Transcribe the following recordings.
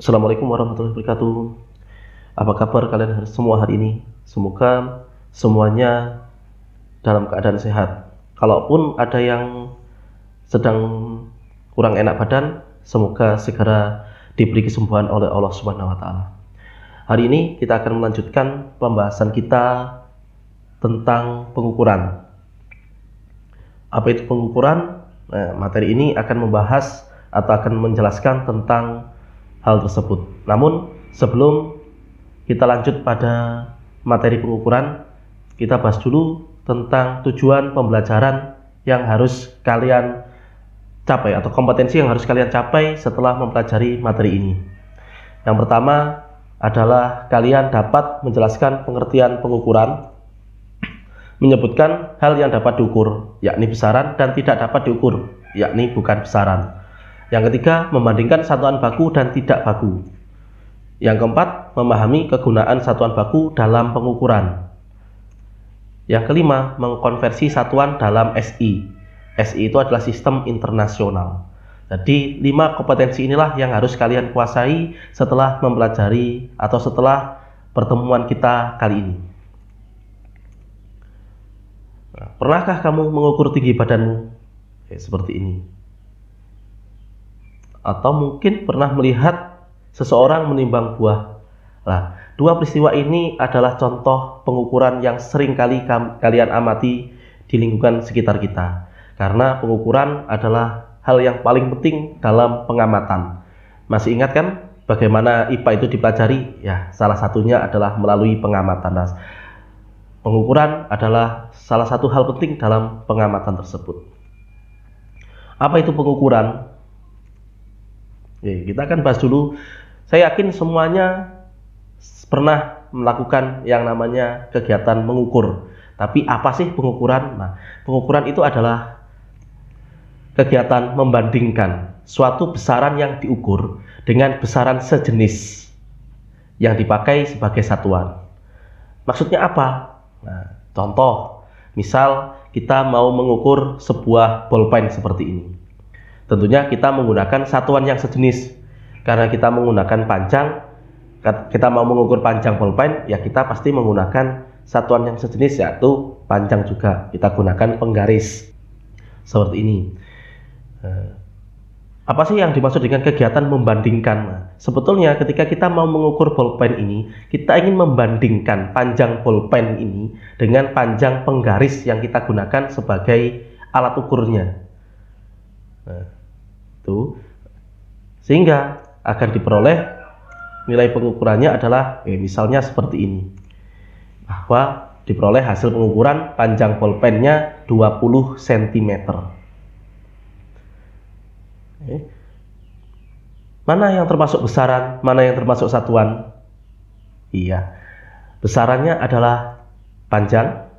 Assalamualaikum warahmatullahi wabarakatuh. Apa kabar kalian semua hari ini? Semoga semuanya dalam keadaan sehat. Kalaupun ada yang sedang kurang enak badan, semoga segera diberi kesembuhan oleh Allah Subhanahu wa taala. Hari ini kita akan melanjutkan pembahasan kita tentang pengukuran. Apa itu pengukuran? Materi ini akan membahas atau akan menjelaskan tentang hal tersebut. Namun sebelum kita lanjut pada materi pengukuran, kita bahas dulu tentang tujuan pembelajaran yang harus kalian capai atau kompetensi yang harus kalian capai setelah mempelajari materi ini. Yang pertama adalah kalian dapat menjelaskan pengertian pengukuran, menyebutkan hal yang dapat diukur, yakni besaran, dan tidak dapat diukur, yakni bukan besaran. Yang ketiga, membandingkan satuan baku dan tidak baku. Yang keempat, memahami kegunaan satuan baku dalam pengukuran. Yang kelima, mengkonversi satuan dalam SI. SI itu adalah sistem internasional. Jadi 5 kompetensi inilah yang harus kalian kuasai setelah mempelajari atau setelah pertemuan kita kali ini. Pernahkah kamu mengukur tinggi badanmu? Seperti ini. Atau mungkin pernah melihat seseorang menimbang buah. Nah, 2 peristiwa ini adalah contoh pengukuran yang sering kali kalian amati di lingkungan sekitar kita. Karena pengukuran adalah hal yang paling penting dalam pengamatan. Masih ingat kan bagaimana IPA itu dipelajari? Ya, salah satunya adalah melalui pengamatan. Nah, pengukuran adalah salah satu hal penting dalam pengamatan tersebut. Apa itu pengukuran? Kita akan bahas dulu. Saya yakin semuanya pernah melakukan yang namanya kegiatan mengukur. Tapi apa sih pengukuran? Nah, pengukuran itu adalah kegiatan membandingkan suatu besaran yang diukur dengan besaran sejenis yang dipakai sebagai satuan. Maksudnya apa? Nah, contoh, misal kita mau mengukur sebuah bolpen seperti ini. Tentunya kita menggunakan satuan yang sejenis. Karena kita menggunakan panjang, kita mau mengukur panjang bolpen, ya kita pasti menggunakan satuan yang sejenis, yaitu panjang juga. Kita gunakan penggaris. Seperti ini. Apa sih yang dimaksud dengan kegiatan membandingkan? Nah, sebetulnya ketika kita mau mengukur bolpen ini, kita ingin membandingkan panjang bolpen ini dengan panjang penggaris yang kita gunakan sebagai alat ukurnya. Nah, itu sehingga akan diperoleh nilai pengukurannya adalah misalnya seperti ini, bahwa diperoleh hasil pengukuran panjang bolpennya 20 cm. Mana yang termasuk besaran, mana yang termasuk satuan? Iya, besarannya adalah panjang,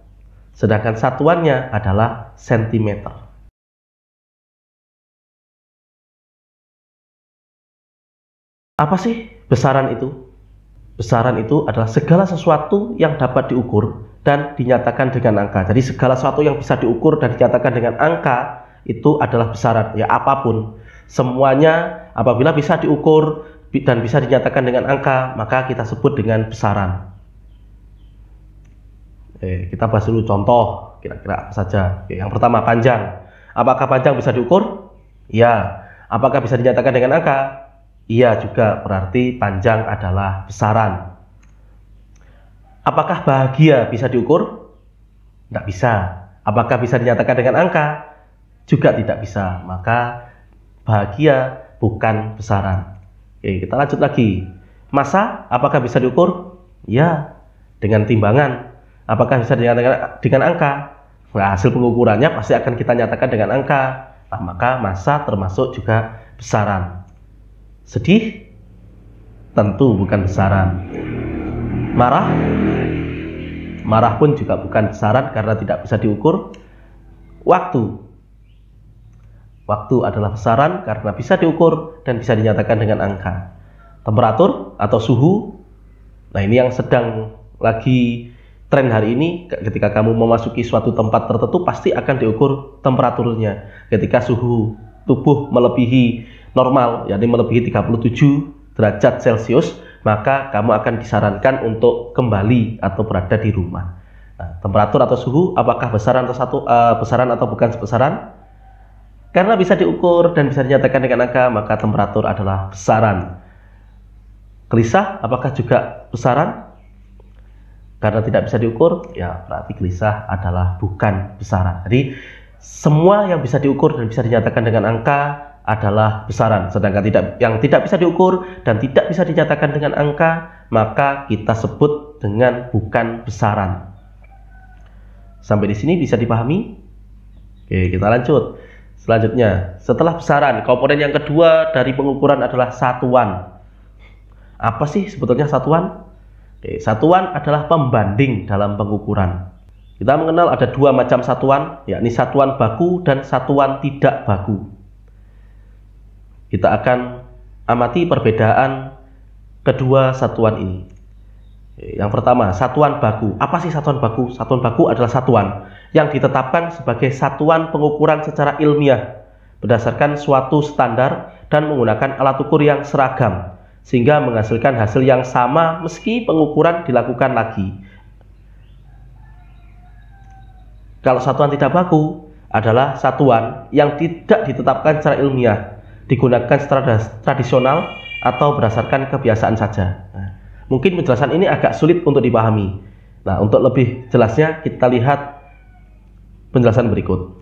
sedangkan satuannya adalah sentimeter. Apa sih besaran itu? Besaran itu adalah segala sesuatu yang dapat diukur dan dinyatakan dengan angka. Jadi segala sesuatu yang bisa diukur dan dinyatakan dengan angka itu adalah besaran. Ya, apapun, semuanya apabila bisa diukur dan bisa dinyatakan dengan angka, maka kita sebut dengan besaran. Kita bahas dulu contoh kira-kira apa saja. Yang pertama, panjang. Apakah panjang bisa diukur? Iya. Apakah bisa dinyatakan dengan angka? Iya juga, berarti panjang adalah besaran. Apakah bahagia bisa diukur? Tidak bisa. Apakah bisa dinyatakan dengan angka? Juga tidak bisa. Maka bahagia bukan besaran. Oke, kita lanjut lagi. Massa, apakah bisa diukur? Ya, dengan timbangan. Apakah bisa dinyatakan dengan angka? Nah, hasil pengukurannya pasti akan kita nyatakan dengan angka. Nah, maka massa termasuk juga besaran. Sedih? Tentu bukan besaran. Marah? Marah pun juga bukan besaran karena tidak bisa diukur. Waktu? Waktu adalah besaran karena bisa diukur dan bisa dinyatakan dengan angka. Temperatur atau suhu? Nah, ini yang sedang lagi tren hari ini. Ketika kamu memasuki suatu tempat tertentu pasti akan diukur temperaturnya. Ketika suhu tubuh melebihi normal, yakni melebihi 37 derajat Celcius, maka kamu akan disarankan untuk kembali atau berada di rumah. Nah, temperatur atau suhu apakah besaran atau bukan besaran? Karena bisa diukur dan bisa dinyatakan dengan angka, maka temperatur adalah besaran. Gelisah apakah juga besaran? Karena tidak bisa diukur, ya berarti gelisah adalah bukan besaran. Jadi semua yang bisa diukur dan bisa dinyatakan dengan angka adalah besaran, sedangkan yang tidak bisa diukur dan tidak bisa dinyatakan dengan angka, maka kita sebut dengan bukan besaran. Sampai di sini bisa dipahami? Oke, kita lanjut. Selanjutnya, setelah besaran, komponen yang kedua dari pengukuran adalah satuan. Apa sih sebetulnya satuan? Oke, satuan adalah pembanding dalam pengukuran. Kita mengenal ada dua macam satuan, yakni satuan baku dan satuan tidak baku. Kita akan amati perbedaan kedua satuan ini. Yang pertama, satuan baku. Apa sih satuan baku? Satuan baku adalah satuan yang ditetapkan sebagai satuan pengukuran secara ilmiah berdasarkan suatu standar dan menggunakan alat ukur yang seragam, sehingga menghasilkan hasil yang sama meski pengukuran dilakukan lagi. Kalau satuan tidak baku adalah satuan yang tidak ditetapkan secara ilmiah, digunakan secara tradisional atau berdasarkan kebiasaan saja. Nah, mungkin penjelasan ini agak sulit untuk dipahami. Nah, untuk lebih jelasnya kita lihat penjelasan berikut.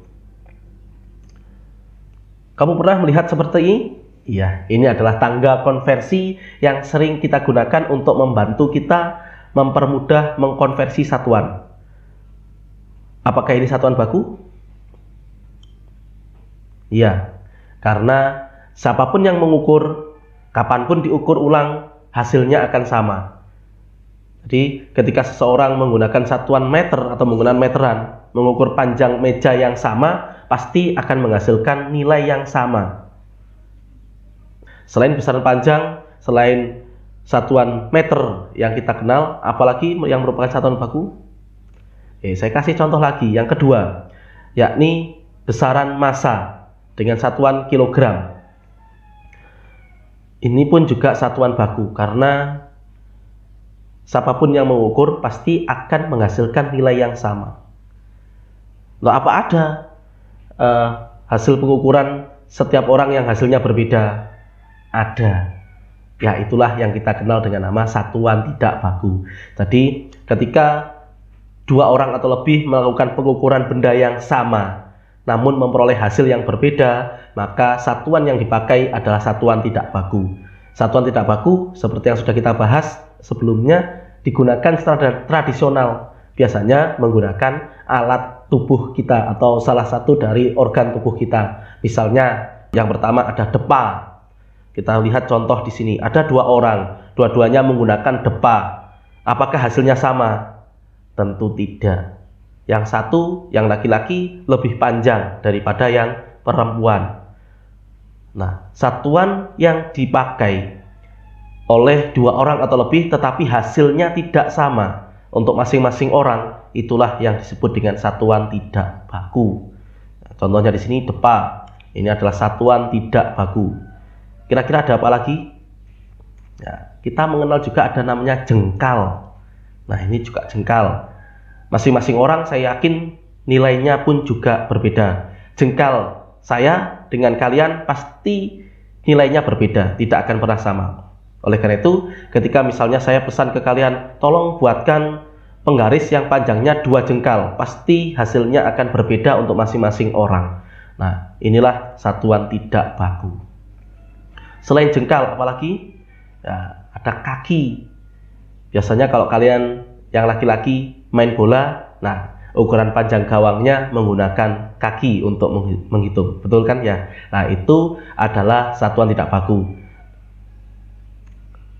Kamu pernah melihat seperti ini? Iya, ini adalah tangga konversi yang sering kita gunakan untuk membantu kita mempermudah mengkonversi satuan. Apakah ini satuan baku? Iya, karena siapapun yang mengukur, kapanpun diukur ulang, hasilnya akan sama. Jadi ketika seseorang menggunakan satuan meter atau menggunakan meteran, mengukur panjang meja yang sama, pasti akan menghasilkan nilai yang sama. Selain besaran panjang, selain satuan meter yang kita kenal, apalagi yang merupakan satuan baku? Saya kasih contoh lagi, yang kedua, yakni besaran massa dengan satuan kilogram. Ini pun juga satuan baku, karena siapapun yang mengukur pasti akan menghasilkan nilai yang sama. Loh, apa ada hasil pengukuran setiap orang yang hasilnya berbeda? Ada. Ya, itulah yang kita kenal dengan nama satuan tidak baku. Jadi ketika dua orang atau lebih melakukan pengukuran benda yang sama namun memperoleh hasil yang berbeda, maka satuan yang dipakai adalah satuan tidak baku. Satuan tidak baku, seperti yang sudah kita bahas sebelumnya, digunakan secara tradisional, biasanya menggunakan alat tubuh kita atau salah satu dari organ tubuh kita. Misalnya, yang pertama ada depa. Kita lihat contoh di sini, ada dua orang, dua-duanya menggunakan depa. Apakah hasilnya sama? Tentu tidak. Yang satu, yang laki-laki, lebih panjang daripada yang perempuan. Nah, satuan yang dipakai oleh dua orang atau lebih tetapi hasilnya tidak sama untuk masing-masing orang, itulah yang disebut dengan satuan tidak baku. Nah, contohnya di sini depa. Ini adalah satuan tidak baku. Kira-kira ada apa lagi? Ya, kita mengenal juga ada namanya jengkal. Nah, ini juga jengkal. Masing-masing orang saya yakin nilainya pun juga berbeda. Jengkal saya dengan kalian pasti nilainya berbeda, tidak akan pernah sama. Oleh karena itu, ketika misalnya saya pesan ke kalian, tolong buatkan penggaris yang panjangnya 2 jengkal, pasti hasilnya akan berbeda untuk masing-masing orang. Nah, inilah satuan tidak baku. Selain jengkal, apalagi? Ya, ada kaki. Biasanya kalau kalian yang laki-laki main bola, nah ukuran panjang gawangnya menggunakan kaki untuk menghitung, betul kan ya? Nah, itu adalah satuan tidak baku.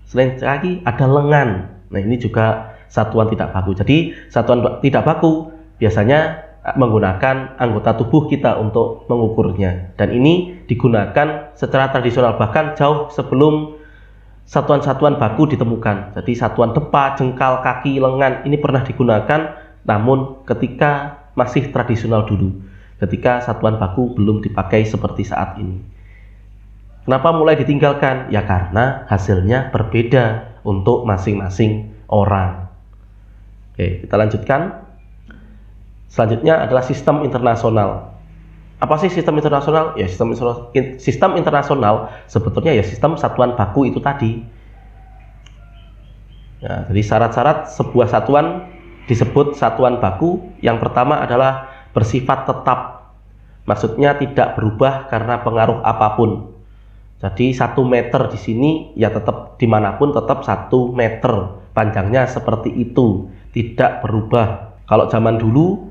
Selain kaki ada lengan. Nah, ini juga satuan tidak baku. Jadi satuan tidak baku biasanya menggunakan anggota tubuh kita untuk mengukurnya, dan ini digunakan secara tradisional bahkan jauh sebelum satuan-satuan baku ditemukan. Jadi satuan depa, jengkal, kaki, lengan ini pernah digunakan, namun ketika masih tradisional dulu, ketika satuan baku belum dipakai seperti saat ini. Kenapa mulai ditinggalkan? Ya karena hasilnya berbeda untuk masing-masing orang. Oke, kita lanjutkan. Selanjutnya adalah sistem internasional. Apa sih sistem internasional? Ya sistem internasional sebetulnya ya sistem satuan baku itu tadi. Ya, jadi syarat-syarat sebuah satuan disebut satuan baku. Yang pertama adalah bersifat tetap. Maksudnya tidak berubah karena pengaruh apapun. Jadi 1 meter di sini ya tetap dimanapun tetap 1 meter panjangnya seperti itu, tidak berubah. Kalau zaman dulu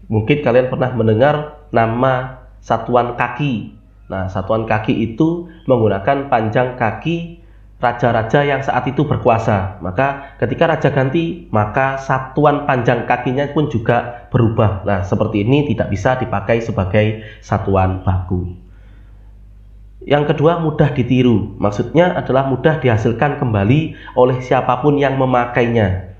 mungkin kalian pernah mendengar nama satuan kaki. Nah, satuan kaki itu menggunakan panjang kaki raja-raja yang saat itu berkuasa. Maka ketika raja ganti, maka satuan panjang kakinya pun juga berubah. Nah, seperti ini tidak bisa dipakai sebagai satuan baku. Yang kedua, mudah ditiru. Maksudnya adalah mudah dihasilkan kembali oleh siapapun yang memakainya.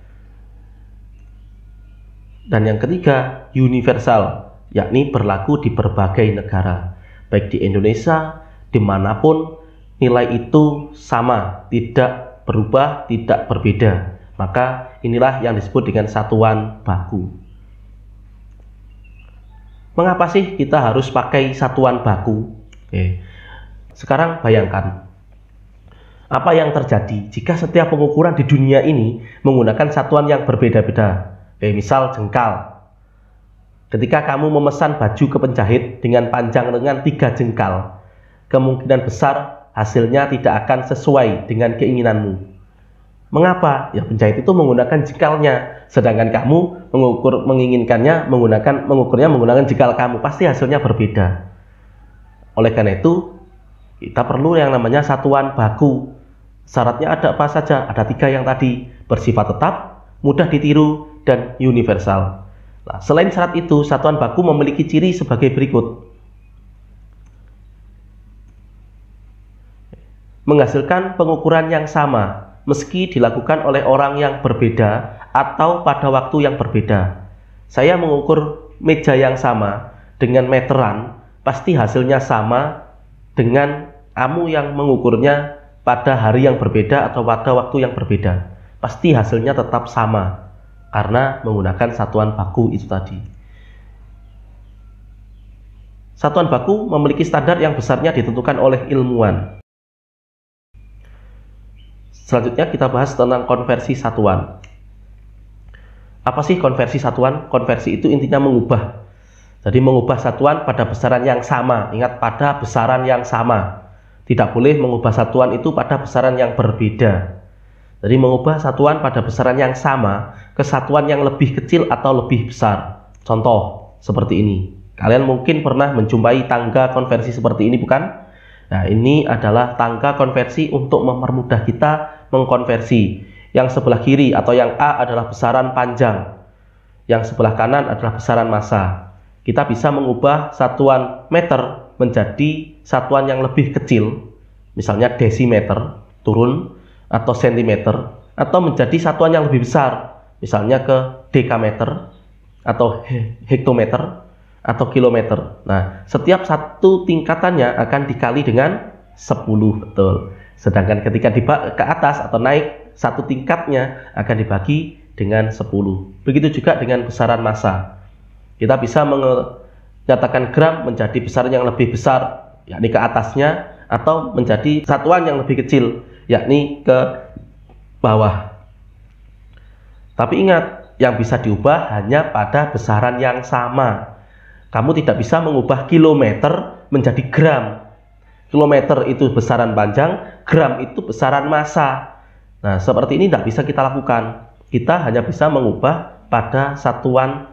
Dan yang ketiga, universal, yakni berlaku di berbagai negara. Baik di Indonesia, dimanapun nilai itu sama, tidak berubah, tidak berbeda. Maka inilah yang disebut dengan satuan baku. Mengapa sih kita harus pakai satuan baku? Oke. Sekarang bayangkan, apa yang terjadi jika setiap pengukuran di dunia ini menggunakan satuan yang berbeda-beda. Misal jengkal. Ketika kamu memesan baju ke penjahit dengan panjang lengan 3 jengkal, kemungkinan besar hasilnya tidak akan sesuai dengan keinginanmu. Mengapa? Ya penjahit itu menggunakan jengkalnya, sedangkan kamu mengukurnya menggunakan jengkal kamu, pasti hasilnya berbeda. Oleh karena itu, kita perlu yang namanya satuan baku. Syaratnya ada apa saja? Ada 3 yang tadi, bersifat tetap, mudah ditiru, dan universal. Nah, selain syarat itu, satuan baku memiliki ciri sebagai berikut. Menghasilkan pengukuran yang sama, meski dilakukan oleh orang yang berbeda atau pada waktu yang berbeda. Saya mengukur meja yang sama dengan meteran, pasti hasilnya sama dengan kamu yang mengukurnya pada hari yang berbeda atau pada waktu yang berbeda. Pasti hasilnya tetap sama karena menggunakan satuan baku itu tadi. Satuan baku memiliki standar yang besarnya ditentukan oleh ilmuwan. Selanjutnya kita bahas tentang konversi satuan. Apa sih konversi satuan? Konversi itu intinya mengubah. Jadi mengubah satuan pada besaran yang sama. Ingat, pada besaran yang sama. Tidak boleh mengubah satuan itu pada besaran yang berbeda. Jadi mengubah satuan pada besaran yang sama ke satuan yang lebih kecil atau lebih besar. Contoh seperti ini. Kalian mungkin pernah menjumpai tangga konversi seperti ini, bukan? Nah, ini adalah tangga konversi untuk mempermudah kita mengkonversi. Yang sebelah kiri atau yang A adalah besaran panjang. Yang sebelah kanan adalah besaran massa. Kita bisa mengubah satuan meter menjadi satuan yang lebih kecil, misalnya desimeter turun atau sentimeter, atau menjadi satuan yang lebih besar, misalnya ke dekameter atau hektometer atau kilometer. Nah, setiap satu tingkatannya akan dikali dengan 10, betul. Sedangkan ketika ke atas atau naik, satu tingkatnya akan dibagi dengan 10. Begitu juga dengan besaran massa. Kita bisa menyatakan gram menjadi besaran yang lebih besar, yakni ke atasnya, atau menjadi satuan yang lebih kecil, yakni ke bawah. Tapi ingat, yang bisa diubah hanya pada besaran yang sama. Kamu tidak bisa mengubah kilometer menjadi gram. Kilometer itu besaran panjang, gram itu besaran massa. Nah, seperti ini tidak bisa kita lakukan. Kita hanya bisa mengubah pada satuan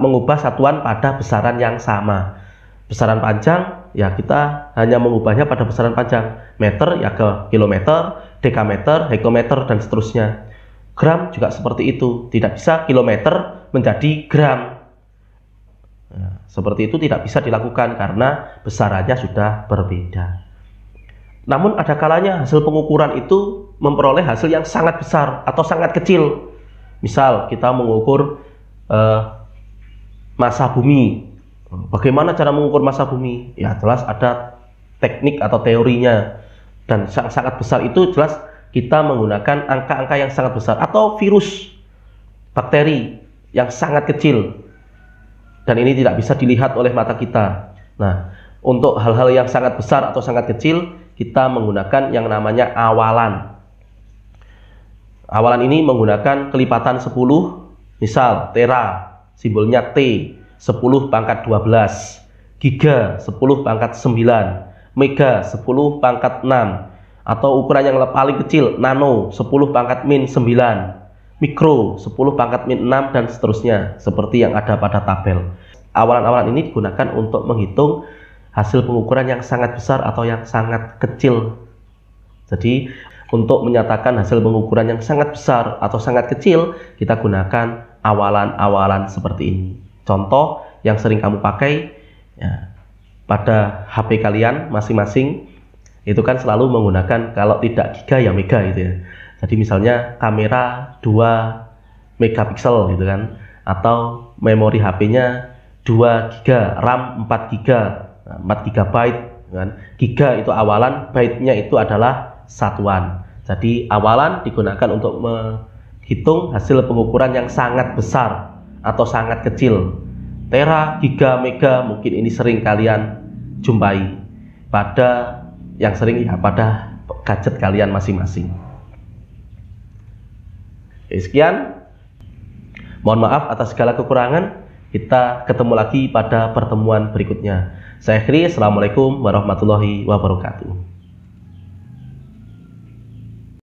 mengubah satuan pada besaran yang sama. Besaran panjang, ya kita hanya mengubahnya pada besaran panjang. Meter ya ke kilometer, dekameter, hektometer, dan seterusnya. Gram juga seperti itu. Tidak bisa kilometer menjadi gram. Nah, seperti itu tidak bisa dilakukan karena besarannya sudah berbeda. Namun ada kalanya hasil pengukuran itu memperoleh hasil yang sangat besar atau sangat kecil. Misal kita mengukur massa bumi. Bagaimana cara mengukur massa bumi? Ya jelas ada teknik atau teorinya. Dan sangat besar itu jelas kita menggunakan angka-angka yang sangat besar, atau virus, bakteri yang sangat kecil, dan ini tidak bisa dilihat oleh mata kita. Nah, untuk hal-hal yang sangat besar atau sangat kecil, kita menggunakan yang namanya awalan. Awalan ini menggunakan kelipatan 10, misal tera, simbolnya T, 10 pangkat 12, giga, 10 pangkat 9, mega, 10 pangkat 6, atau ukuran yang paling kecil, nano, 10 pangkat min 9, mikro, 10 pangkat min 6, dan seterusnya, seperti yang ada pada tabel. Awalan-awalan ini digunakan untuk menghitung hasil pengukuran yang sangat besar atau yang sangat kecil. Jadi, untuk menyatakan hasil pengukuran yang sangat besar atau sangat kecil, kita gunakan awalan-awalan seperti ini. Contoh yang sering kamu pakai ya, pada HP kalian masing-masing, itu kan selalu menggunakan, kalau tidak giga ya mega gitu ya. Jadi misalnya kamera 2 megapiksel gitu kan, atau memori HP-nya 2 giga, RAM 4 giga, 4 gigabyte kan. Giga itu awalan, byte-nya itu adalah satuan. Jadi awalan digunakan untuk menghitung hasil pengukuran yang sangat besar atau sangat kecil. Tera, giga, mega mungkin ini sering kalian jumpai pada yang sering ya pada gadget kalian masing-masing. Sekian, mohon maaf atas segala kekurangan. Kita ketemu lagi pada pertemuan berikutnya. Saya akhiri, assalamualaikum warahmatullahi wabarakatuh.